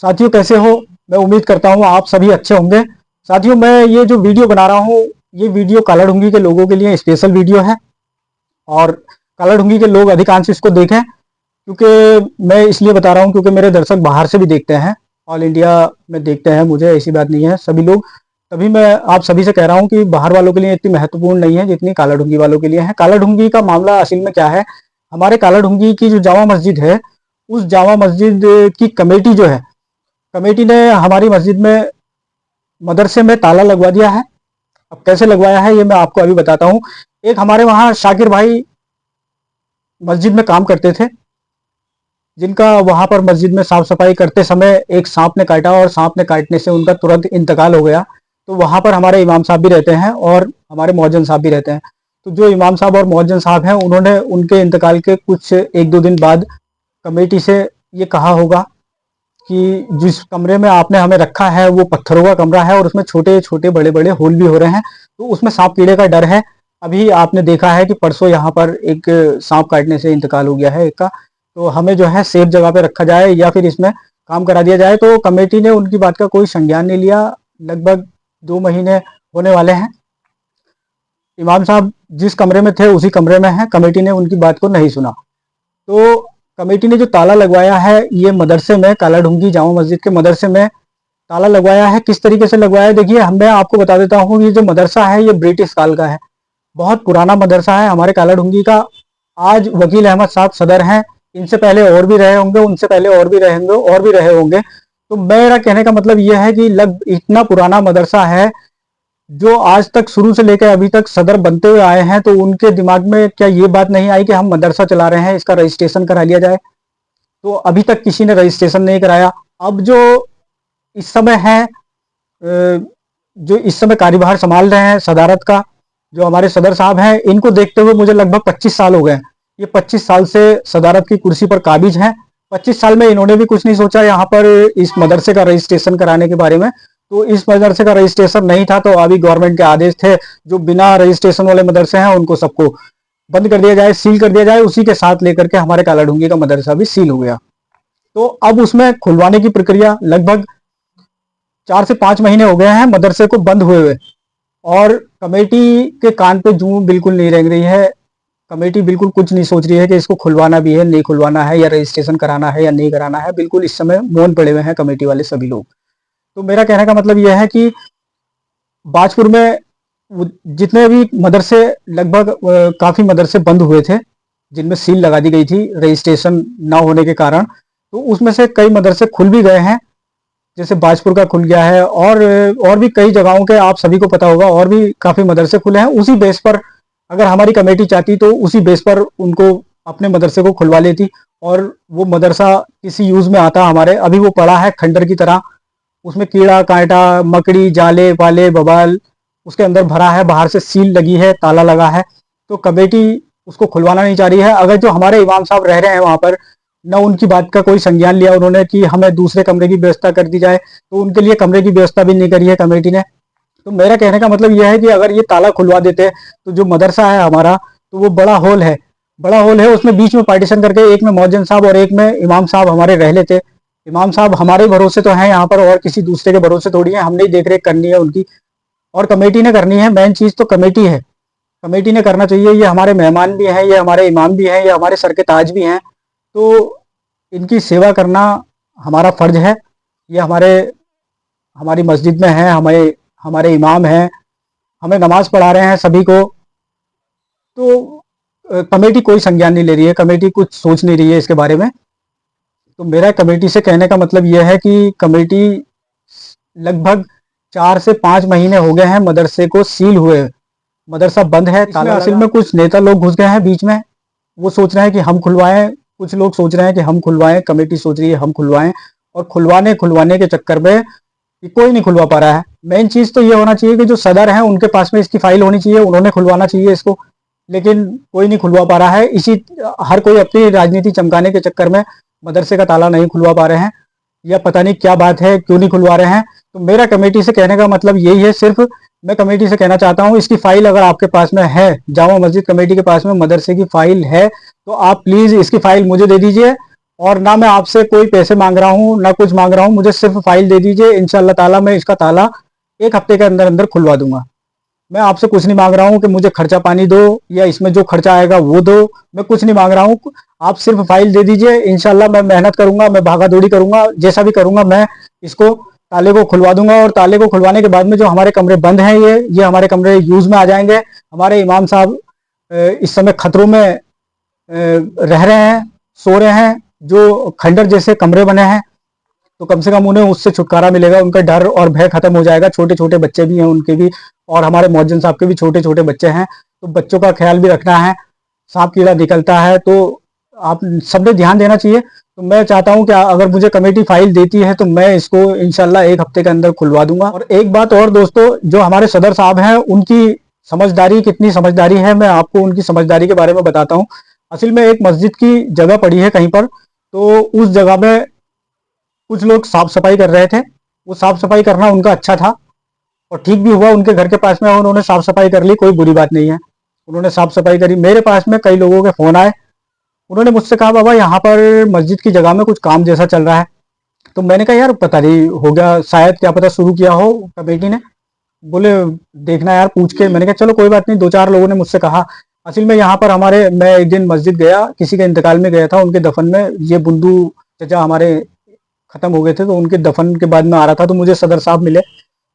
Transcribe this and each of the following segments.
साथियों कैसे हो? मैं उम्मीद करता हूँ आप सभी अच्छे होंगे। साथियों मैं ये जो वीडियो बना रहा हूँ, ये वीडियो कालाढूंगी के लोगों के लिए स्पेशल वीडियो है और कालाढूंगी के लोग अधिकांश इसको देखें, क्योंकि मैं इसलिए बता रहा हूँ क्योंकि मेरे दर्शक बाहर से भी देखते हैं, ऑल इंडिया में देखते हैं मुझे, ऐसी बात नहीं है सभी लोग। तभी मैं आप सभी से कह रहा हूँ कि बाहर वालों के लिए इतनी महत्वपूर्ण नहीं है जितनी कालाढूंगी वालों के लिए है। कालाढूंगी का मामला असल में क्या है, हमारे कालाढूंगी की जो जामा मस्जिद है, उस जामा मस्जिद की कमेटी जो है, कमेटी ने हमारी मस्जिद में मदरसे में ताला लगवा दिया है। अब कैसे लगवाया है ये मैं आपको अभी बताता हूँ। एक हमारे वहाँ शाकिर भाई मस्जिद में काम करते थे, जिनका वहां पर मस्जिद में साफ सफाई करते समय एक सांप ने काटा और सांप ने काटने से उनका तुरंत इंतकाल हो गया। तो वहां पर हमारे इमाम साहब भी रहते हैं और हमारे मौजन साहब भी रहते हैं। तो जो इमाम साहब और मौजन साहब हैं, उन्होंने उनके इंतकाल के कुछ एक दो दिन बाद कमेटी से ये कहा होगा कि जिस कमरे में आपने हमें रखा है वो पत्थरों का कमरा है और उसमें छोटे छोटे बड़े बड़े होल भी हो रहे हैं, तो उसमें सांप कीड़े का डर है। अभी आपने देखा है कि परसों यहाँ पर एक सांप काटने से इंतकाल हो गया है एक का। तो हमें जो है सेफ जगह पे रखा जाए या फिर इसमें काम करा दिया जाए। तो कमेटी ने उनकी बात का कोई संज्ञान नहीं लिया। लगभग 2 महीने होने वाले हैं। इमाम साहब जिस कमरे में थे उसी कमरे में हैं, कमेटी ने उनकी बात को नहीं सुना। तो कमेटी ने जो ताला लगवाया है ये मदरसे में, कालाढूंगी जामा मस्जिद के मदरसे में ताला लगवाया है। किस तरीके से लगवाया है देखिए, मैं आपको बता देता हूँ। ये जो मदरसा है ये ब्रिटिश काल का है, बहुत पुराना मदरसा है हमारे कालाढूंगी का। आज वकील अहमद साहब सदर हैं, इनसे पहले और भी रहे होंगे, उनसे पहले और भी रहेंगे और भी रहे होंगे। तो मेरा कहने का मतलब यह है कि इतना पुराना मदरसा है जो आज तक शुरू से लेकर अभी तक सदर बनते हुए आए हैं। तो उनके दिमाग में क्या ये बात नहीं आई कि हम मदरसा चला रहे हैं, इसका रजिस्ट्रेशन करा लिया जाए? तो अभी तक किसी ने रजिस्ट्रेशन नहीं कराया। अब जो इस समय है, जो इस समय कार्यभार संभाल रहे हैं सदारत का, जो हमारे सदर साहब हैं, इनको देखते हुए मुझे लगभग 25 साल हो गए। ये 25 साल से सदारत की कुर्सी पर काबिज हैं। 25 साल में इन्होंने भी कुछ नहीं सोचा यहाँ पर इस मदरसे का रजिस्ट्रेशन कराने के बारे में। तो इस मदरसे का रजिस्ट्रेशन नहीं था, तो अभी गवर्नमेंट के आदेश थे जो बिना रजिस्ट्रेशन वाले मदरसे हैं उनको सबको बंद कर दिया जाए, सील कर दिया जाए। उसी के साथ लेकर के हमारे कालाढूंगी का मदरसा भी सील हो गया। तो अब उसमें खुलवाने की प्रक्रिया लगभग 4 से 5 महीने हो गए हैं मदरसे को बंद हुए हुए, और कमेटी के कान पे जूं बिल्कुल नहीं रेंग रही है। कमेटी बिल्कुल कुछ नहीं सोच रही है कि इसको खुलवाना भी है, नहीं खुलवाना है, या रजिस्ट्रेशन कराना है या नहीं कराना है। बिल्कुल इस समय मौन पड़े हुए हैं कमेटी वाले सभी लोग। तो मेरा कहने का मतलब यह है कि बाजपुर में जितने भी मदरसे, लगभग काफी मदरसे बंद हुए थे जिनमें सील लगा दी गई थी रजिस्ट्रेशन ना होने के कारण। तो उसमें से कई मदरसे खुल भी गए हैं, जैसे बाजपुर का खुल गया है, और भी कई जगहों के आप सभी को पता होगा, और भी काफी मदरसे खुले हैं। उसी बेस पर अगर हमारी कमेटी चाहती तो उसी बेस पर उनको अपने मदरसे को खुलवा लेती और वो मदरसा किसी यूज में आता हमारे। अभी वो पड़ा है खंडर की तरह, उसमें कीड़ा कांटा मकड़ी जाले वाले बवाल उसके अंदर भरा है, बाहर से सील लगी है, ताला लगा है। तो कमेटी उसको खुलवाना नहीं चाह रही है। अगर जो हमारे इमाम साहब रह रहे हैं वहां पर, न उनकी बात का कोई संज्ञान लिया उन्होंने कि हमें दूसरे कमरे की व्यवस्था कर दी जाए, तो उनके लिए कमरे की व्यवस्था भी नहीं करी है कमेटी ने। तो मेरा कहने का मतलब यह है कि अगर ये ताला खुलवा देते तो जो मदरसा है हमारा, तो वो बड़ा हॉल है, बड़ा हॉल है, उसमें बीच में पार्टीशन करके एक में मौजन साहब और एक में इमाम साहब हमारे रह लेते। इमाम साहब हमारे भरोसे तो हैं यहाँ पर, और किसी दूसरे के भरोसे थोड़ी है। हमने देख रेख करनी है उनकी, और कमेटी ने करनी है। मेन चीज तो कमेटी है, कमेटी ने करना चाहिए। ये हमारे मेहमान भी हैं, ये हमारे इमाम भी हैं, ये हमारे सर के ताज भी हैं। तो इनकी सेवा करना हमारा फर्ज है। ये हमारी मस्जिद में है, हमारे इमाम हैं, हमें नमाज पढ़ा रहे हैं सभी को। तो कमेटी कोई संज्ञान नहीं ले रही है, कमेटी कुछ सोच नहीं रही है इसके बारे में। तो मेरा कमेटी से कहने का मतलब यह है कि कमेटी लगभग 4 से 5 महीने हो गए हैं मदरसे को सील हुए, मदरसा बंद है, ताला असल में कुछ नेता लोग घुस गए हैं बीच में। वो सोच रहे हैं कि हम खुलवाएं, कुछ लोग सोच रहे हैं कि हम खुलवाएं, कमेटी सोच रही है हम खुलवाएं, और खुलवाने के चक्कर में कि कोई नहीं खुलवा पा रहा है। मेन चीज तो ये होना चाहिए कि जो सदर है उनके पास में इसकी फाइल होनी चाहिए, उन्होंने खुलवाना चाहिए इसको, लेकिन कोई नहीं खुलवा पा रहा है। हर कोई अपनी राजनीति चमकाने के चक्कर में मदरसे का ताला नहीं खुलवा पा रहे हैं, या पता नहीं क्या बात है क्यों नहीं खुलवा रहे हैं। तो मेरा कमेटी से कहने का मतलब यही है, सिर्फ मैं कमेटी से कहना चाहता हूं, इसकी फाइल अगर आपके पास में है, जामा मस्जिद कमेटी के पास में मदरसे की फाइल है, तो आप प्लीज इसकी फाइल मुझे दे दीजिए और ना मैं आपसे कोई पैसे मांग रहा हूँ, ना कुछ मांग रहा हूँ। मुझे सिर्फ फाइल दे दीजिए, इंशाल्लाह ताला मैं इसका ताला 1 हफ्ते के अंदर अंदर खुलवा दूंगा। मैं आपसे कुछ नहीं मांग रहा हूँ कि मुझे खर्चा पानी दो या इसमें जो खर्चा आएगा वो दो। मैं कुछ नहीं मांग रहा हूँ, आप सिर्फ फाइल दे दीजिए। इंशाल्लाह मैं मेहनत करूंगा, मैं भागा दौड़ी करूंगा, जैसा भी करूंगा मैं इसको ताले को खुलवा दूंगा। और ताले को खुलवाने के बाद में जो हमारे कमरे बंद हैं, ये हमारे कमरे यूज में आ जाएंगे। हमारे इमाम साहब इस समय खतरों में रह रहे हैं, सो रहे हैं। जो खंडर जैसे कमरे बने हैं, तो कम से कम उन्हें उससे छुटकारा मिलेगा, उनका डर और भय खत्म हो जाएगा। छोटे छोटे बच्चे भी हैं उनके भी, और हमारे मौजन साहब के भी छोटे छोटे बच्चे हैं, तो बच्चों का ख्याल भी रखना है। सांप कीड़ा निकलता है तो आप सबने ध्यान देना चाहिए। तो मैं चाहता हूं कि अगर मुझे कमेटी फाइल देती है तो मैं इसको इंशाल्लाह 1 हफ्ते के अंदर खुलवा दूंगा। और एक बात और दोस्तों, जो हमारे सदर साहब हैं उनकी समझदारी, कितनी समझदारी है, मैं आपको उनकी समझदारी के बारे में बताता हूँ। असल में एक मस्जिद की जगह पड़ी है कहीं पर, तो उस जगह में कुछ लोग साफ सफाई कर रहे थे। वो साफ सफाई करना उनका अच्छा था और ठीक भी हुआ, उनके घर के पास में उन्होंने साफ सफाई कर ली, कोई बुरी बात नहीं है। उन्होंने साफ सफाई करी। मेरे पास में कई लोगों के फोन आए, उन्होंने मुझसे कहा बाबा यहाँ पर मस्जिद की जगह में कुछ काम जैसा चल रहा है। तो मैंने कहा यार पता नहीं, हो गया शायद, क्या पता शुरू किया हो कमेटी ने। बोले देखना यार पूछ के। मैंने कहा चलो कोई बात नहीं। 2-4 लोगों ने मुझसे कहा। असल में यहाँ पर हमारे, मैं एक दिन मस्जिद गया, किसी के इंतकाल में गया था, उनके दफन में ये बुंदू चचा हमारे खत्म हो गए थे, तो उनके दफन के बाद में आ रहा था, तो मुझे सदर साहब मिले।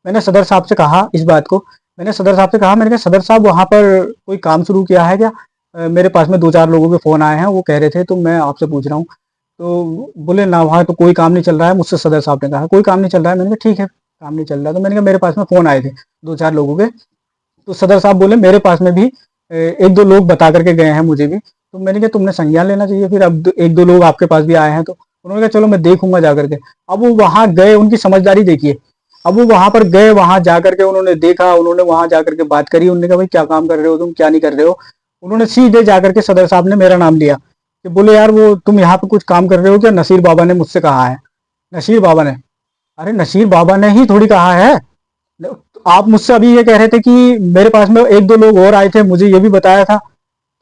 मैंने सदर साहब से कहा इस बात को, मैंने सदर साहब से कहा, मैंने कहा सदर साहब वहाँ पर कोई काम शुरू किया है क्या? मेरे पास में 2-4 लोगों के फ़ोन आए हैं, वो कह रहे थे, तो मैं आपसे पूछ रहा हूँ। तो बोले ना वहाँ तो कोई काम नहीं चल रहा है। मुझसे सदर साहब ने कहा कोई काम नहीं चल रहा है। मैंने कहा ठीक है, काम नहीं चल रहा। तो मैंने कहा मेरे पास में फ़ोन आए थे 2-4 लोगों के। तो सदर साहब बोले मेरे पास में भी 1-2 लोग बता करके गए हैं मुझे भी। तो मैंने कहा तुमने संज्ञान लेना चाहिए फिर, अब 1-2 लोग आपके पास भी आए हैं तो। उन्होंने कहा चलो मैं देखूंगा जा करके। अब वो वहां गए, उनकी समझदारी देखिए। अब वो वहां पर गए, वहां जा करके उन्होंने देखा, उन्होंने वहां जा करके बात करी। उन्होंने कहा भाई क्या काम कर रहे हो तुम, क्या नहीं कर रहे हो। उन्होंने सीधे जा करके सदर साहब ने मेरा नाम लिया कि बोले यार वो तुम यहाँ पे कुछ काम कर रहे हो क्या? नसीर बाबा ने मुझसे कहा है। नसीर बाबा ने? अरे नसीर बाबा ने ही थोड़ी कहा है। आप मुझसे अभी ये कह रहे थे कि मेरे पास में 1-2 लोग और आए थे, मुझे ये भी बताया था,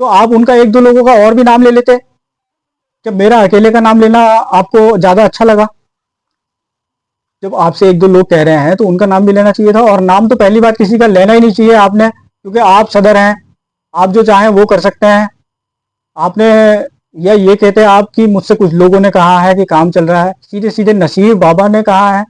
तो आप उनका 1-2 लोगों का और भी नाम ले लेते। जब मेरा अकेले का नाम लेना आपको ज्यादा अच्छा लगा? जब आपसे 1-2 लोग कह रहे हैं तो उनका नाम भी लेना चाहिए था। और नाम तो पहली बात किसी का लेना ही नहीं चाहिए आपने, क्योंकि आप सदर हैं, आप जो चाहें वो कर सकते हैं। आपने, या ये कहते हैं आप कि मुझसे कुछ लोगों ने कहा है कि काम चल रहा है, सीधे सीधे नसीर बाबा ने कहा है।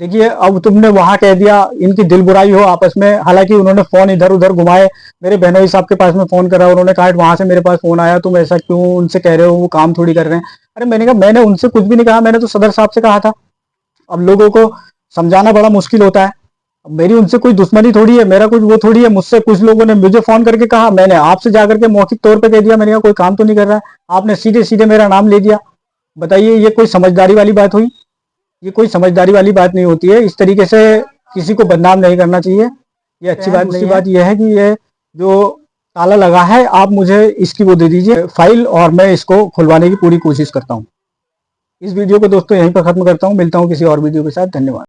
देखिए अब तुमने वहां कह दिया, इनकी दिल बुराई हो आपस में। हालांकि उन्होंने फोन इधर उधर घुमाए, मेरे बहनोई साहब के पास में फोन करा, उन्होंने कहा वहां से मेरे पास फोन आया, तुम ऐसा क्यों उनसे कह रहे हो, वो काम थोड़ी कर रहे हैं। अरे मैंने कहा मैंने उनसे कुछ भी नहीं कहा, मैंने तो सदर साहब से कहा था। अब लोगों को समझाना बड़ा मुश्किल होता है। अब मेरी उनसे कोई दुश्मनी थोड़ी है, मेरा कुछ वो थोड़ी है। मुझसे कुछ लोगों ने मुझे फोन करके कहा, मैंने आपसे जाकर के मौखिक तौर पे कह दिया। मैंने कहा कोई काम तो नहीं कर रहा है, आपने सीधे सीधे मेरा नाम ले दिया। बताइए ये कोई समझदारी वाली बात हुई? ये कोई समझदारी वाली बात नहीं होती है। इस तरीके से किसी को बदनाम नहीं करना चाहिए, ये अच्छी बात नहीं है। बात यह है कि ये जो ताला लगा है, आप मुझे इसकी वो दे दीजिए फाइल, और मैं इसको खुलवाने की पूरी कोशिश करता हूँ। इस वीडियो को दोस्तों यहीं पर खत्म करता हूँ, मिलता हूँ किसी और वीडियो के साथ। धन्यवाद।